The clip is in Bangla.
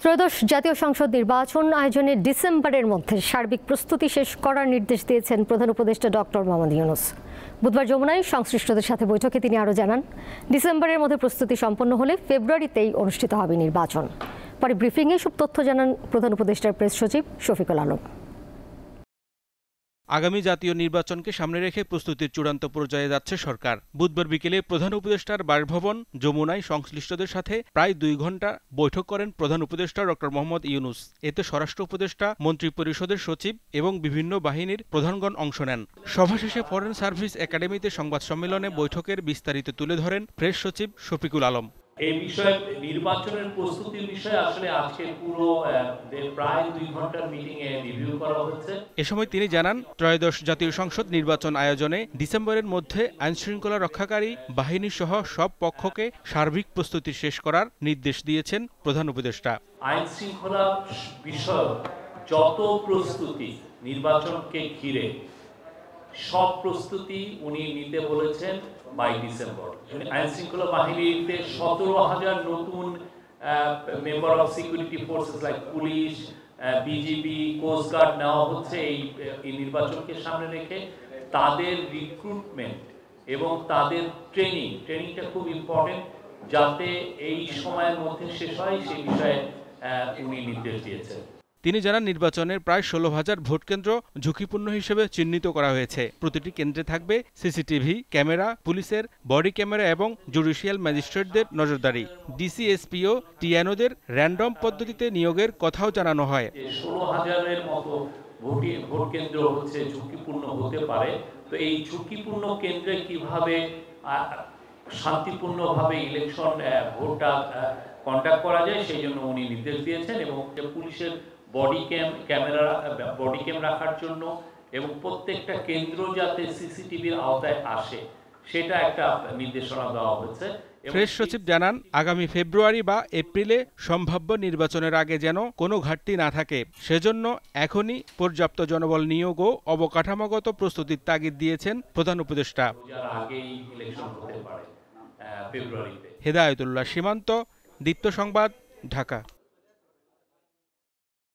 ত্রয়োদশ জাতীয় সংসদ নির্বাচন আয়োজনে ডিসেম্বরের মধ্যে সার্বিক প্রস্তুতি শেষ করার নির্দেশ দিয়েছেন প্রধান উপদেষ্টা ডক্টর মোহাম্মদ ইউনূস। বুধবার যমুনায় সংশ্লিষ্টদের সাথে বৈঠকে তিনি আরও জানান, ডিসেম্বরের মধ্যে প্রস্তুতি সম্পন্ন হলে ফেব্রুয়ারিতেই অনুষ্ঠিত হবে নির্বাচন। পরে ব্রিফিংয়ে সব তথ্য জানান প্রধান উপদেষ্টার প্রেস সচিব শফিকুল আলম। আগামী জাতীয় নির্বাচনকে সামনে রেখে প্রস্তুতির চূড়ান্ত পর্যায়ে যাচ্ছে সরকার। বুধবার বিকেলে প্রধান উপদেষ্টার বাসভবন যমুনায় সংশ্লিষ্টদের সাথে প্রায় 2 ঘণ্টা বৈঠক করেন প্রধান উপদেষ্টা ডক্টর মোহাম্মদ ইউনূস। এতে স্বরাষ্ট্র উপদেষ্টা, মন্ত্রিপরিষদের সচিব এবং বিভিন্ন বাহিনীর প্রধানগণ অংশ নেন। সভা শেষে ফরেন সার্ভিস একাডেমিতে সংবাদ সম্মেলনে বৈঠকের বিস্তারিত তুলে ধরেন প্রেস সচিব শফিকুল আলম। এই বিষয়ে নির্বাচনের প্রস্তুতির বিষয়ে আসলে আজকে পুরো প্রায় 2 ঘন্টার মিটিং এ রিভিউ করা হচ্ছে। এ সময় তিনি জানান, ত্রয়োদশ জাতীয় সংসদ নির্বাচন আয়োজনে ডিসেম্বরের মধ্যে আইনশৃঙ্খলা রক্ষাকারী বাহিনী সহ সব পক্ষকে সার্বিক প্রস্তুতি শেষ করার নির্দেশ দিয়েছেন প্রধান উপদেষ্টা। আইনশৃঙ্খলা বিষয়ক যত প্রস্তুতি নির্বাচনকে ঘিরে সব প্রস্তুতি উনি নিতে বলেছেন বাই ডিসেম্বর। আইনশৃঙ্খলা বাহিনীতে 17,000 নতুন member of security forces like police, BGB, coastguard নেওয়া হচ্ছে এই নির্বাচনকে সামনে রেখে। তাদের রিক্রুটমেন্ট এবং তাদের ট্রেনিংটা খুব ইম্পর্টেন্ট, যাতে এই সময়ের মধ্যে শেষ হয় সেই বিষয়ে উনি নির্দেশ দিয়েছেন। তিনি জানান, নির্বাচনের প্রায় 16,000 ভোটকেন্দ্র ঝুঁকিপূর্ণ হিসেবে চিহ্নিত করা হয়েছে। প্রতিটি কেন্দ্রে থাকবে সিসিটিভি ক্যামেরা, পুলিশের বডি ক্যামেরা এবং জুডিশিয়াল ম্যাজিস্ট্রেটদের নজরদারি। ডিসি, এসপি ও টিএনওদের র্যান্ডম পদ্ধতিতে নিয়োগের কথাও জানানো হয়। 16,000-এর মতো ভোট কেন্দ্র হচ্ছে ঝুঁকিপূর্ণ হতে পারে। তো এই ঝুঁকিপূর্ণ কেন্দ্রে কিভাবে শান্তিপূর্ণভাবে ইলেকশন ভোটটা কন্ডাক্ট করা যায় সেই জন্য উনি নির্দেশ দিয়েছেন। এবং পুলিশের বডি ক্যাম রাখার জন্য এবং প্রত্যেকটা কেন্দ্র যাতে সিসিটিভির আওতায় আসে সেটা একটা নির্দেশনা দেওয়া হয়েছে। প্রেস সচিব জানান, আগামী ফেব্রুয়ারি বা এপ্রিলে সম্ভাব্য নির্বাচনের আগে যেন কোনো ঘাটতি না থাকে, সেজন্য এখনই পর্যাপ্ত জনবল নিয়োগ ও অবকাঠামোগত প্রস্তুতির তাগিদ দিয়েছেন প্রধান উপদেষ্টা। হেদায়েতুল্লাহ সীমান্ত, দীপ্ত সংবাদ, ঢাকা।